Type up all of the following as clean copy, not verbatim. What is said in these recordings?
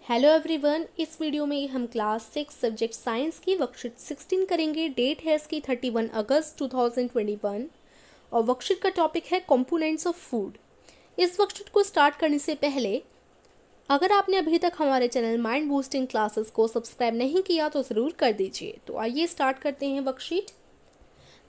Hello everyone, इस video में हम क्लास 6 सब्जेक्ट साइंस की वर्कशीट 16 करेंगे। डेट है इसकी 31 अगस्त 2021 और वर्कशीट का टॉपिक है कंपोनेंट्स ऑफ फूड। इस वर्कशीट को स्टार्ट करने से पहले अगर आपने अभी तक हमारे चैनल माइंड बूस्टिंग क्लासेस को सब्सक्राइब नहीं किया तो ज़रूर कर दीजिए। तो आइए स्टार्ट करते हैं वर्कशीट।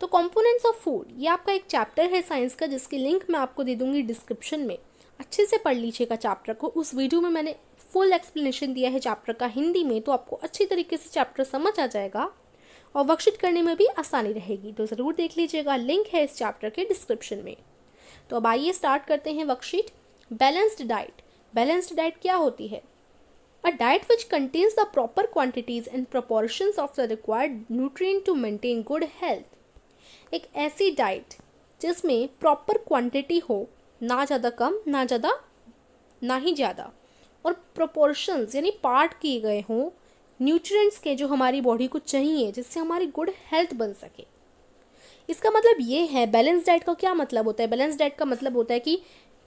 तो कंपोनेंट्स ऑफ फूड ये आपका एक चैप्टर है साइंस का, जिसकी लिंक मैं आपको दे दूंगी डिस्क्रिप्शन में। अच्छे से पढ़ लीजिएगा चैप्टर को। उस वीडियो में मैंने फुल एक्सप्लेनेशन दिया है चैप्टर का हिंदी में, तो आपको अच्छी तरीके से चैप्टर समझ आ जाएगा और वर्कशीट करने में भी आसानी रहेगी। तो ज़रूर देख लीजिएगा, लिंक है इस चैप्टर के डिस्क्रिप्शन में। तो अब आइए स्टार्ट करते हैं worksheet. Balanced diet. Balanced diet क्या होती है? A diet which contains the proper quantities and proportions of the required nutrient to maintain good health। एक ऐसी डाइट जिसमें प्रॉपर क्वांटिटी हो, ना ज़्यादा कम ना ज़्यादा ना ही ज़्यादा, और प्रोपोर्शंस यानी पार्ट किए गए हों न्यूट्रिएंट्स के जो हमारी बॉडी को चाहिए, जिससे हमारी गुड हेल्थ बन सके। इसका मतलब ये है, बैलेंस डाइट का क्या मतलब होता है? बैलेंस डाइट का मतलब होता है कि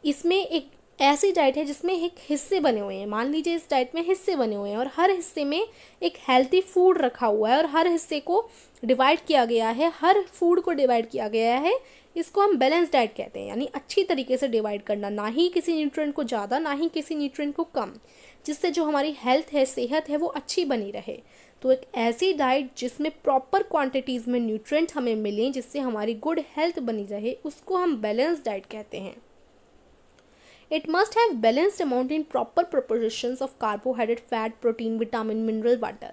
इसमें एक ऐसी डाइट है जिसमें एक हिस्से बने हुए हैं। मान लीजिए इस डाइट में हिस्से बने हुए हैं और हर हिस्से में एक हेल्थी फूड रखा हुआ है और हर हिस्से को डिवाइड किया गया है, हर फूड को डिवाइड किया गया है। इसको हम बैलेंस डाइट कहते हैं, यानी अच्छी तरीके से डिवाइड करना, ना ही किसी न्यूट्रिएंट को ज़्यादा ना ही किसी न्यूट्रिएंट को कम, जिससे जो हमारी हेल्थ है, सेहत है, वो अच्छी बनी रहे। तो एक ऐसी डाइट जिसमें प्रॉपर क्वांटिटीज़ में न्यूट्रिएंट हमें मिलें, जिससे हमारी गुड हेल्थ बनी रहे, उसको हम बैलेंस डाइट कहते हैं। It must have balanced amount in proper proportions of carbohydrate, fat, protein, vitamin, mineral, water।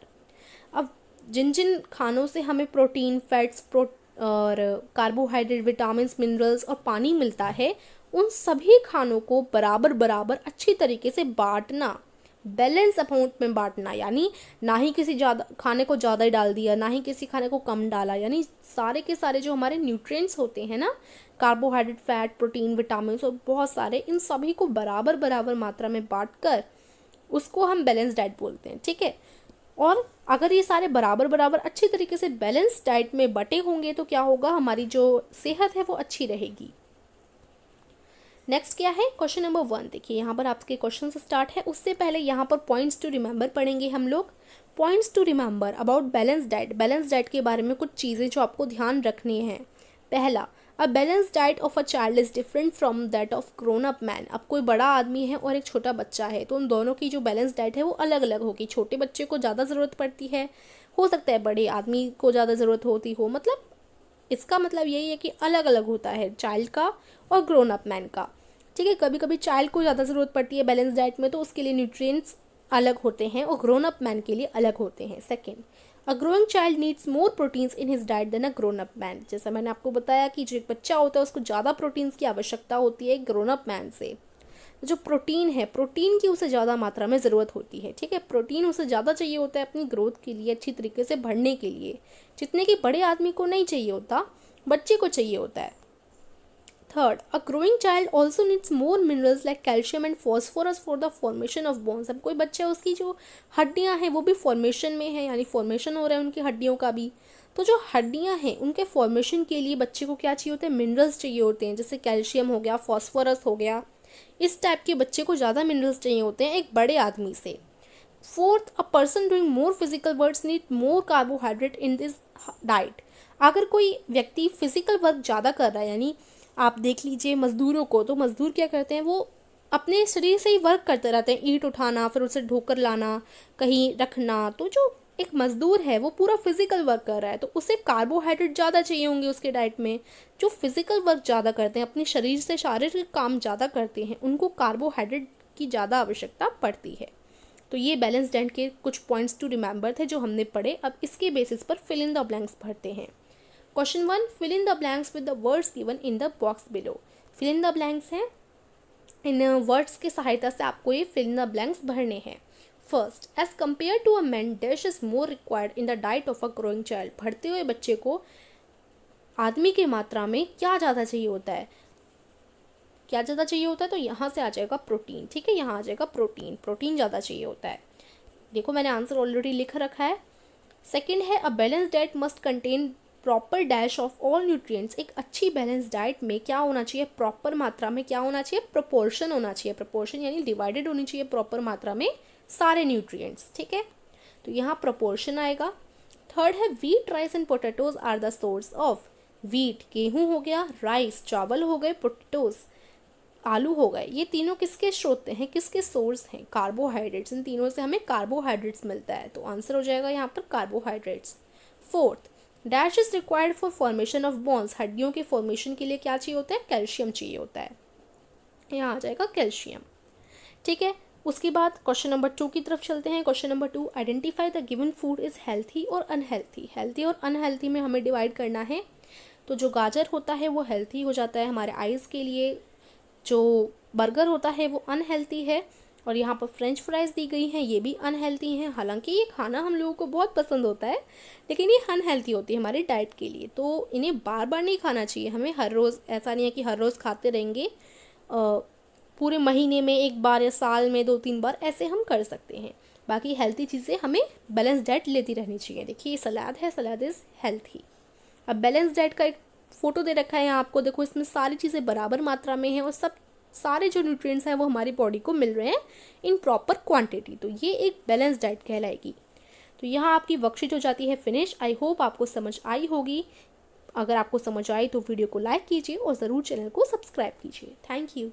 अब जिन जिन खानों से हमें प्रोटीन, फैट्स और कार्बोहाइड्रेट, विटामिन, मिनरल्स और पानी मिलता है, उन सभी खानों को बराबर बराबर अच्छी तरीके से बांटना, बैलेंस अमाउंट में बांटना, यानी ना ही किसी ज़्यादा खाने को ज़्यादा ही डाल दिया, ना ही किसी खाने को कम डाला, यानी सारे के सारे जो हमारे न्यूट्रिएंट्स होते हैं ना, कार्बोहाइड्रेट, फैट, प्रोटीन, विटामिन और बहुत सारे, इन सभी को बराबर बराबर मात्रा में बांटकर उसको हम बैलेंस डाइट बोलते हैं। ठीक है। और अगर ये सारे बराबर बराबर अच्छी तरीके से बैलेंस डाइट में बटे होंगे तो क्या होगा? हमारी जो सेहत है वो अच्छी रहेगी। नेक्स्ट क्या है? Question number 1। देखिए यहाँ पर आपके क्वेश्चन से स्टार्ट है। उससे पहले यहाँ पर पॉइंट्स टू रिमेंबर पढ़ेंगे हम लोग। Points to remember about balance diet. Balance diet के बारे में कुछ चीज़ें जो आपको ध्यान रखनी है। पहला, a balance diet of a child is different from that of grown up man. अब कोई बड़ा आदमी है और एक छोटा बच्चा है, तो उन दोनों की जो बैलेंस डाइट है वो अलग अलग होगी। छोटे बच्चे को ज़्यादा ज़रूरत पड़ती है, हो सकता है बड़े आदमी को ज़्यादा ज़रूरत होती हो। मतलब इसका मतलब यही है कि अलग अलग होता है चाइल्ड का और ग्रोन अप मैन का। ठीक है। कभी कभी चाइल्ड को ज़्यादा ज़रूरत पड़ती है बैलेंस डाइट में, तो उसके लिए न्यूट्रिएंट्स अलग होते हैं और ग्रोन अप मैन के लिए अलग होते हैं। Second, a growing child needs more proteins in his diet than a grown up man. जैसा मैंने आपको बताया कि जो एक बच्चा होता है उसको ज़्यादा प्रोटीन्स की आवश्यकता होती है ग्रोन अप मैन से। जो प्रोटीन है, प्रोटीन की उसे ज़्यादा मात्रा में ज़रूरत होती है। ठीक है। प्रोटीन उसे ज़्यादा चाहिए होता है अपनी ग्रोथ के लिए, अच्छी तरीके से बढ़ने के लिए, जितने कि बड़े आदमी को नहीं चाहिए होता, बच्चे को चाहिए होता है। Third, a growing child also needs more minerals like calcium and phosphorus for the formation of bones. अब कोई बच्चा, उसकी जो हड्डियां हैं वो भी फॉर्मेशन में है, यानी फॉर्मेशन हो रहा है उनकी हड्डियों का भी। तो जो हड्डियां हैं उनके फॉर्मेशन के लिए बच्चे को क्या चाहिए होते हैं? मिनरल्स चाहिए होते हैं, जैसे कैल्शियम हो गया, फॉस्फोरस हो गया। इस टाइप के बच्चे को ज़्यादा मिनरल्स चाहिए होते हैं एक बड़े आदमी से। Fourth, a person doing more physical works need more carbohydrate in this diet. अगर कोई व्यक्ति फिजिकल वर्क ज़्यादा कर रहा है, यानी आप देख लीजिए मजदूरों को, तो मजदूर क्या करते हैं, वो अपने शरीर से ही वर्क करते रहते हैं, ईंट उठाना, फिर उसे ढोकर लाना, कहीं रखना। तो जो एक मजदूर है वो पूरा फिजिकल वर्क कर रहा है, तो उसे कार्बोहाइड्रेट ज़्यादा चाहिए होंगे उसके डाइट में। जो फिजिकल वर्क ज़्यादा करते हैं, अपने शरीर से शारीरिक काम ज़्यादा करते हैं, उनको कार्बोहाइड्रेट की ज़्यादा आवश्यकता पड़ती है। तो ये बैलेंस डाइट के कुछ पॉइंट्स टू रिमेंबर थे जो हमने पढ़े। अब इसके बेसिस पर फिल इन द ब्लैंक्स भरते हैं। Question 1, fill in the blanks with the words given in the box below. Fill in the blanks हैं, इन वर्ड्स की सहायता से आपको ये फिल इन द ब्लैंक्स भरने हैं। First, as compare to a man dash is more required in the diet of a growing child. बढ़ते हुए बच्चे को आदमी की मात्रा में क्या ज़्यादा चाहिए होता है? क्या ज़्यादा चाहिए होता है? तो यहाँ से आ जाएगा प्रोटीन। ठीक है, यहाँ आ जाएगा प्रोटीन। प्रोटीन ज़्यादा चाहिए होता है। देखो मैंने आंसर ऑलरेडी लिख रखा है। सेकेंड है, a balance diet must contain proper dash of all nutrients. एक अच्छी बैलेंस डाइट में क्या होना चाहिए? प्रॉपर मात्रा में क्या होना चाहिए? प्रोपोर्शन होना चाहिए। प्रोपोर्शन यानी डिवाइडेड होनी चाहिए प्रॉपर मात्रा में सारे न्यूट्रिएंट्स, ठीक है। तो यहाँ प्रोपोर्शन आएगा। थर्ड है wheat, rice and potatoes are the source of. Wheat गेहूं हो गया, राइस चावल हो गए, पोटैटोज आलू हो गए, ये तीनों किसके स्रोत हैं, किसके सोर्स हैं, कार्बोहाइड्रेट्स। इन तीनों से हमें कार्बोहाइड्रेट्स मिलता है, तो आंसर हो जाएगा यहाँ पर carbohydrates. Fourth, dash is required for formation of bones, हड्डियों के फॉर्मेशन के लिए क्या चाहिए होता है, कैल्शियम चाहिए होता है, यहाँ आ जाएगा कैल्शियम, ठीक है। उसके बाद क्वेश्चन नंबर 2 की तरफ चलते हैं। Question number 2, identify the given food is healthy और अनहेल्थी। हेल्थी और अनहेल्थी में हमें डिवाइड करना है। तो जो गाजर होता है वो हेल्थी हो जाता है हमारे आइज़ के लिए, जो बर्गर होता है वो अनहेल्थी है, और यहाँ पर फ्रेंच फ्राइज़ दी गई हैं, ये भी अनहेल्थी हैं। हालांकि ये खाना हम लोगों को बहुत पसंद होता है, लेकिन ये अनहेल्थी होती है हमारी डाइट के लिए, तो इन्हें बार बार नहीं खाना चाहिए हमें, हर रोज़ ऐसा नहीं है कि हर रोज़ खाते रहेंगे, पूरे महीने में एक बार या साल में 2-3 बार ऐसे हम कर सकते हैं। बाकी हेल्थी चीज़ें हमें बैलेंस डाइट लेती रहनी चाहिए। देखिए ये सलाद है, सलाद इज़ हेल्थी। अब बैलेंस डाइट का एक फ़ोटो दे रखा है यहाँ आपको, देखो इसमें सारी चीज़ें बराबर मात्रा में हैं और सारे जो न्यूट्रिएंट्स हैं वो हमारी बॉडी को मिल रहे हैं इन प्रॉपर क्वांटिटी, तो ये एक बैलेंस डाइट कहलाएगी। तो यहाँ आपकी वर्कशीट हो जाती है फिनिश। आई होप आपको समझ आई होगी। अगर आपको समझ आई तो वीडियो को लाइक कीजिए और ज़रूर चैनल को सब्सक्राइब कीजिए। Thank you.